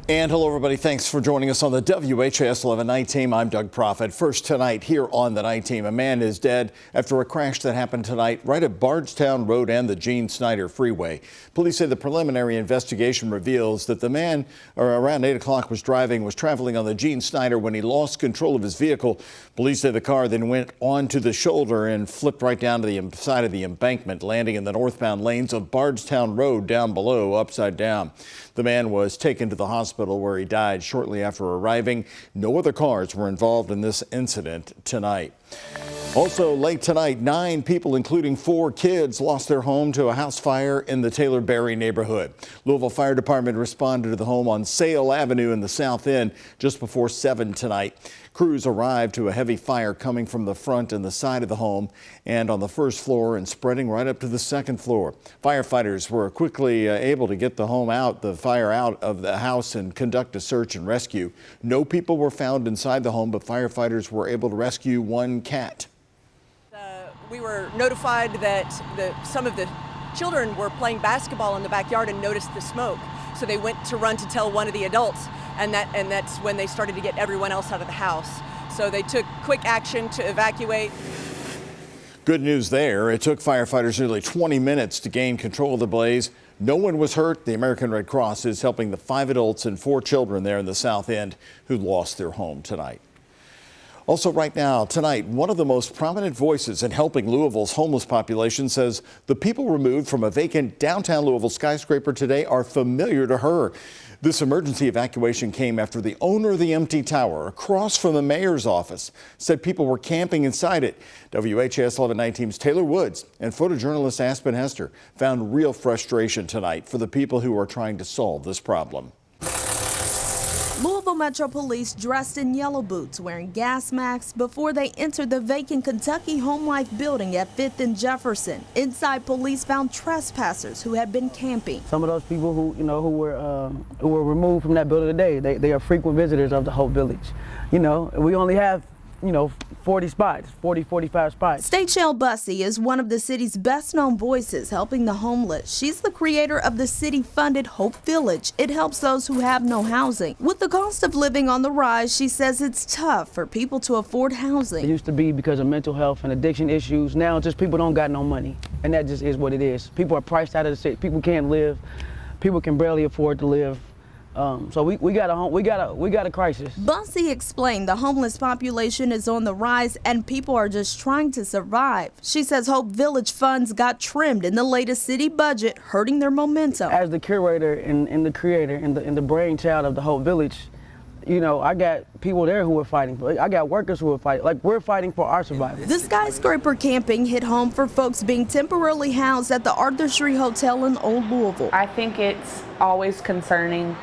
And hello, everybody. Thanks for joining us on the WHAS11 Night Team. I'm Doug Prophet. First tonight here on the Night Team, a man is dead after a crash that happened tonight right at Bardstown Road and the Gene Snyder Freeway. Police say the preliminary investigation reveals that the man around 8 o'clock was traveling on the Gene Snyder when he lost control of his vehicle. Police say the car then went onto the shoulder and flipped right down to the side of the embankment, landing in the northbound lanes of Bardstown Road down below, upside down. The man was taken to the hospital where he died shortly after arriving. No other cars were involved in this incident tonight. Also late tonight, 9 people, including 4 kids, lost their home to a house fire in the Taylor Berry neighborhood. Louisville Fire Department responded to the home on Sale Avenue in the South End just before 7 tonight. Crews arrived to a heavy fire coming from the front and the side of the home and on the first floor and spreading right up to the second floor. Firefighters were quickly able to get the fire out of the house and conduct a search and rescue. No people were found inside the home, but firefighters were able to rescue 1 cat. We were notified that some of the children were playing basketball in the backyard and noticed the smoke. So they went to run to tell one of the adults, and that's when they started to get everyone else out of the house. So they took quick action to evacuate. Good news there. It took firefighters nearly 20 minutes to gain control of the blaze. No one was hurt. The American Red Cross is helping the 5 adults and 4 children there in the South End who lost their home tonight. Also right now, tonight, one of the most prominent voices in helping Louisville's homeless population says the people removed from a vacant downtown Louisville skyscraper today are familiar to her. This emergency evacuation came after the owner of the empty tower across from the mayor's office said people were camping inside it. WHAS 11 Night Team's Taylor Woods and photojournalist Aspen Hester found real frustration tonight for the people who are trying to solve this problem. Louisville Metro Police dressed in yellow boots, wearing gas masks before they entered the vacant Kentucky Home Life building at 5th and Jefferson. Inside, police found trespassers who had been camping. Some of those people who were removed from that building today, they are frequent visitors of the whole village. We only have 40 spots, 45 spots. Stachelle Bussey is one of the city's best-known voices helping the homeless. She's the creator of the city-funded Hope Village. It helps those who have no housing. With the cost of living on the rise, she says it's tough for people to afford housing. It used to be because of mental health and addiction issues. Now just people don't got no money, and that just is what it is. People are priced out of the city. People can't live. People can barely afford to live. So we got a crisis. Bussey explained the homeless population is on the rise and people are just trying to survive. She says Hope Village funds got trimmed in the latest city budget, hurting their momentum. As the curator and the creator and the brainchild of the Hope Village, I got people there who are fighting. I got workers who are fighting. Like, we're fighting for our survival. The skyscraper camping hit home for folks being temporarily housed at the Arthur Street Hotel in Old Louisville. I think it's always concerning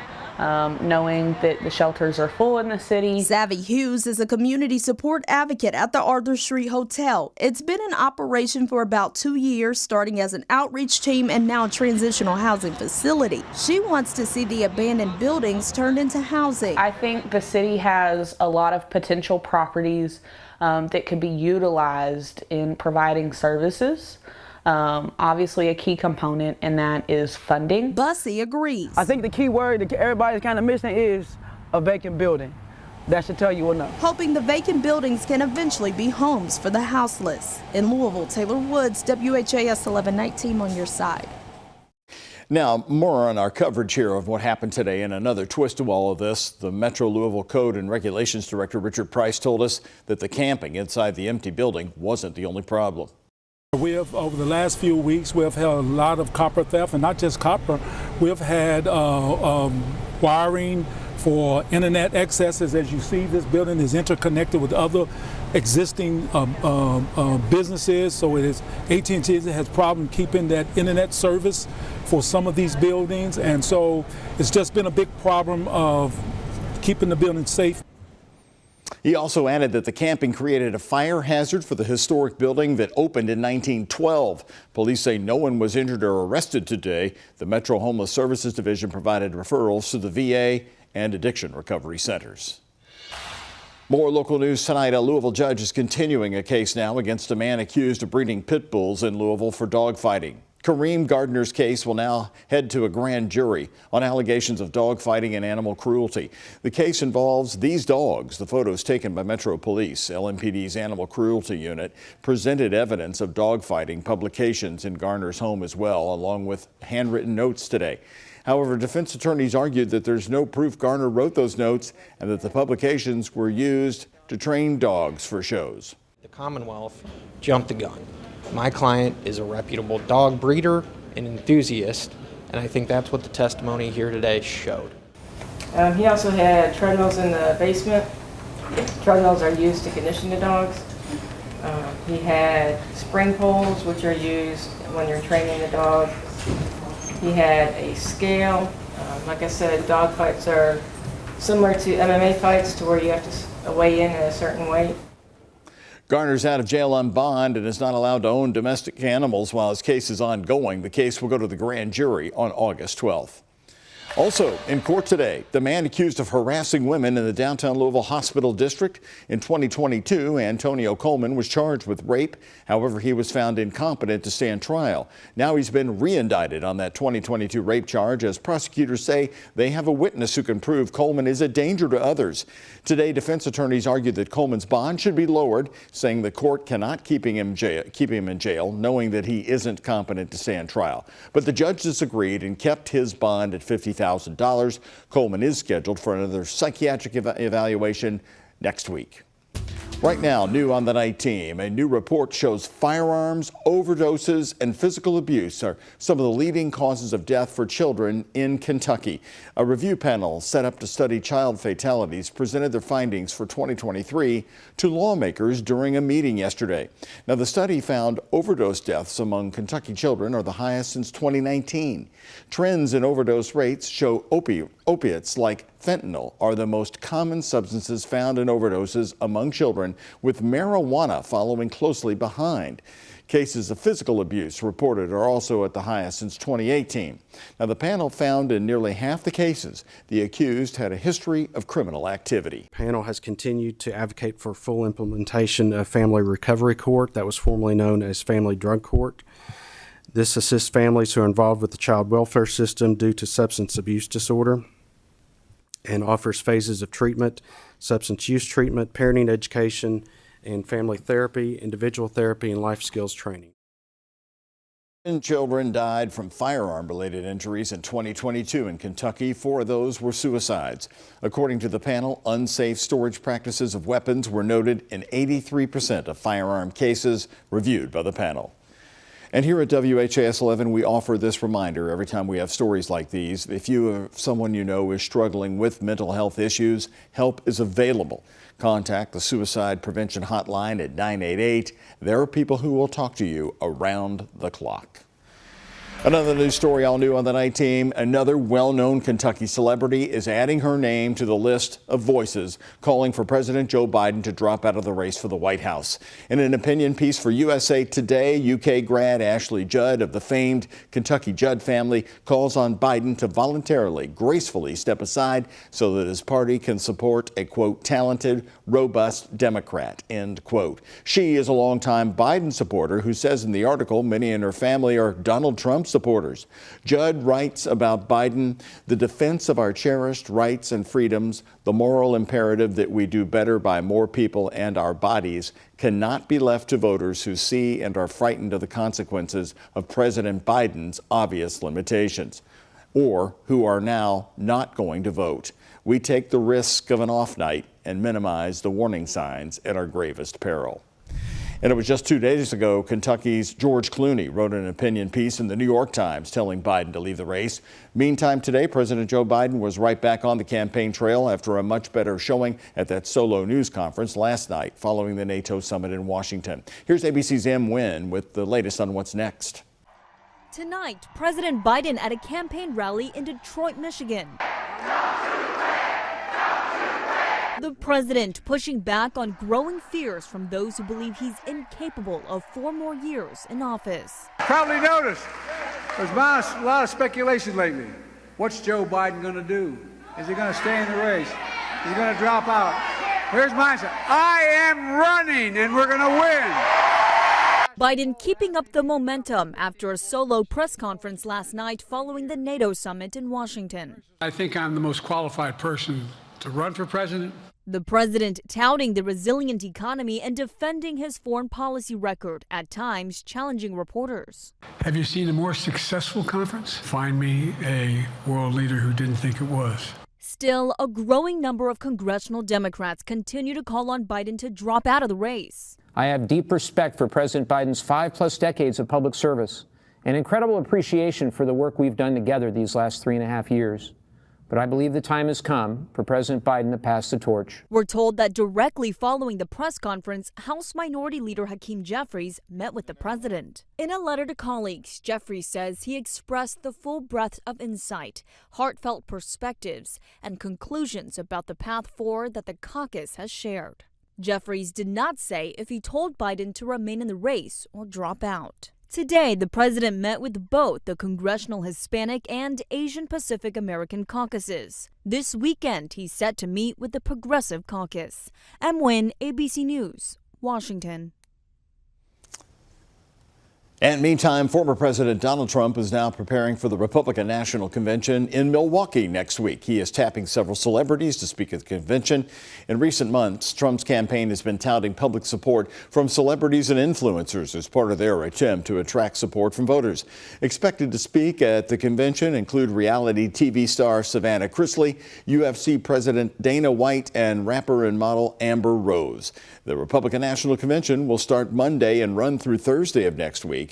knowing that the shelters are full in the city. Savvy Hughes is a community support advocate at the Arthur Street Hotel. It's been in operation for about 2 years, starting as an outreach team and now a transitional housing facility. She wants to see the abandoned buildings turned into housing. I think the city has a lot of potential properties that could be utilized in providing services. Obviously a key component in that is funding. Bussey agrees. I think the key word that everybody's kind of missing is a vacant building. That should tell you enough. Hoping the vacant buildings can eventually be homes for the houseless. In Louisville, Taylor Woods, WHAS 11 Night Team on your side. Now, more on our coverage here of what happened today. And another twist to all of this, the Metro Louisville Code and Regulations Director Richard Price told us that the camping inside the empty building wasn't the only problem. We have, over the last few weeks, we have had a lot of copper theft, and not just copper. We've had wiring for internet accesses. As you see, this building is interconnected with other existing businesses, so it is AT&T has problem keeping that internet service for some of these buildings, and so it's just been a big problem of keeping the building safe. He also added that the camping created a fire hazard for the historic building that opened in 1912. Police say no one was injured or arrested today. The Metro Homeless Services Division provided referrals to the VA and addiction recovery centers. More local news tonight. A Louisville judge is continuing a case now against a man accused of breeding pit bulls in Louisville for dogfighting. Kareem Gardner's case will now head to a grand jury on allegations of dog fighting and animal cruelty. The case involves these dogs. The photos taken by Metro Police. LMPD's Animal Cruelty Unit presented evidence of dog fighting publications in Gardner's home as well, along with handwritten notes today. However, defense attorneys argued that there's no proof Gardner wrote those notes and that the publications were used to train dogs for shows. The Commonwealth jumped the gun. My client is a reputable dog breeder and enthusiast, and I think that's what the testimony here today showed. He also had treadmills in the basement. Treadmills are used to condition the dogs. He had spring poles, which are used when you're training the dog. He had a scale. Like I said, dog fights are similar to MMA fights, to where you have to weigh in at a certain weight. Gardner's out of jail on bond and is not allowed to own domestic animals while his case is ongoing. The case will go to the grand jury on August 12th. Also in court today, the man accused of harassing women in the downtown Louisville Hospital District in 2022, Antonio Coleman, was charged with rape. However, he was found incompetent to stand trial. Now he's been re-indicted on that 2022 rape charge as prosecutors say they have a witness who can prove Coleman is a danger to others. Today, defense attorneys argued that Coleman's bond should be lowered, saying the court cannot keep him in jail, knowing that he isn't competent to stand trial. But the judge disagreed and kept his bond at $50,000. Coleman is scheduled for another psychiatric evaluation next week. Right now, new on the night team, a new report shows firearms, overdoses, and physical abuse are some of the leading causes of death for children in Kentucky. A review panel set up to study child fatalities presented their findings for 2023 to lawmakers during a meeting yesterday. Now, the study found overdose deaths among Kentucky children are the highest since 2019. Trends in overdose rates show opiates like fentanyl are the most common substances found in overdoses among children, with marijuana following closely behind. Cases of physical abuse reported are also at the highest since 2018. Now, the panel found in nearly half the cases, the accused had a history of criminal activity. The panel has continued to advocate for full implementation of Family Recovery Court, that was formerly known as Family Drug Court. This assists families who are involved with the child welfare system due to substance abuse disorder, and offers phases of treatment, substance use treatment, parenting education, and family therapy, individual therapy, and life skills training. 10 children died from firearm-related injuries in 2022 in Kentucky. 4 of those were suicides. According to the panel, unsafe storage practices of weapons were noted in 83% of firearm cases reviewed by the panel. And here at WHAS11, we offer this reminder every time we have stories like these. If you or someone you know is struggling with mental health issues, help is available. Contact the Suicide Prevention Hotline at 988. There are people who will talk to you around the clock. Another news story all new on the night team. Another well-known Kentucky celebrity is adding her name to the list of voices calling for President Joe Biden to drop out of the race for the White House. In an opinion piece for USA Today, UK grad Ashley Judd of the famed Kentucky Judd family calls on Biden to voluntarily, gracefully step aside so that his party can support a, quote, talented, robust Democrat, end quote. She is a longtime Biden supporter who says in the article many in her family are Donald Trump supporters. Judd writes about Biden, the defense of our cherished rights and freedoms, the moral imperative that we do better by more people and our bodies cannot be left to voters who see and are frightened of the consequences of President Biden's obvious limitations, or who are now not going to vote. We take the risk of an off night and minimize the warning signs at our gravest peril. And it was just 2 days ago, Kentucky's George Clooney wrote an opinion piece in the New York Times telling Biden to leave the race. Meantime, today, President Joe Biden was right back on the campaign trail after a much better showing at that solo news conference last night following the NATO summit in Washington. Here's ABC's Em Nguyen with the latest on what's next. Tonight, President Biden at a campaign rally in Detroit, Michigan. The president pushing back on growing fears from those who believe he's incapable of 4 more years in office. Probably noticed there's been a lot of speculation lately. What's Joe Biden going to do? Is he going to stay in the race? Is he going to drop out? Here's my answer. I am running and we're going to win. Biden keeping up the momentum after a solo press conference last night following the NATO summit in Washington. I think I'm the most qualified person to run for president. The president touting the resilient economy and defending his foreign policy record, at times challenging reporters. Have you seen a more successful conference? Find me a world leader who didn't think it was. Still, a growing number of congressional Democrats continue to call on Biden to drop out of the race. I have deep respect for President Biden's 5+ decades of public service and incredible appreciation for the work we've done together these last 3.5 years. But I believe the time has come for President Biden to pass the torch. We're told that directly following the press conference, House Minority Leader Hakeem Jeffries met with the president. In a letter to colleagues, Jeffries says he expressed the full breadth of insight, heartfelt perspectives, and conclusions about the path forward that the caucus has shared. Jeffries did not say if he told Biden to remain in the race or drop out. Today, the president met with both the Congressional Hispanic and Asian Pacific American caucuses. This weekend, he's set to meet with the Progressive Caucus. M. Nguyen, ABC News, Washington. And meantime, former President Donald Trump is now preparing for the Republican National Convention in Milwaukee next week. He is tapping several celebrities to speak at the convention. In recent months, Trump's campaign has been touting public support from celebrities and influencers as part of their attempt to attract support from voters. Expected to speak at the convention include reality TV star Savannah Chrisley, UFC President Dana White, and rapper and model Amber Rose. The Republican National Convention will start Monday and run through Thursday of next week.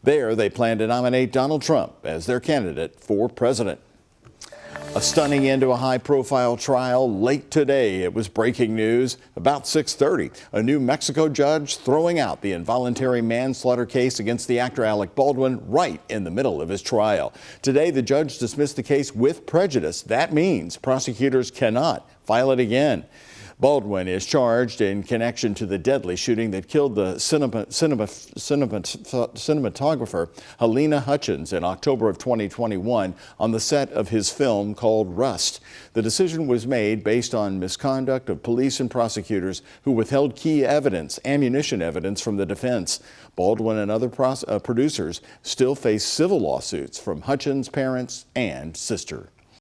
There, they plan to nominate Donald Trump as their candidate for president. A stunning end to a high-profile trial late today. It was breaking news about 6:30. A New Mexico judge throwing out the involuntary manslaughter case against the actor Alec Baldwin right in the middle of his trial. Today, the judge dismissed the case with prejudice. That means prosecutors cannot file it again. Baldwin is charged in connection to the deadly shooting that killed the cinematographer Helena Hutchins in October of 2021 on the set of his film called Rust. The decision was made based on misconduct of police and prosecutors who withheld key evidence, ammunition evidence, from the defense. Baldwin and other producers still face civil lawsuits from Hutchins' parents and sister.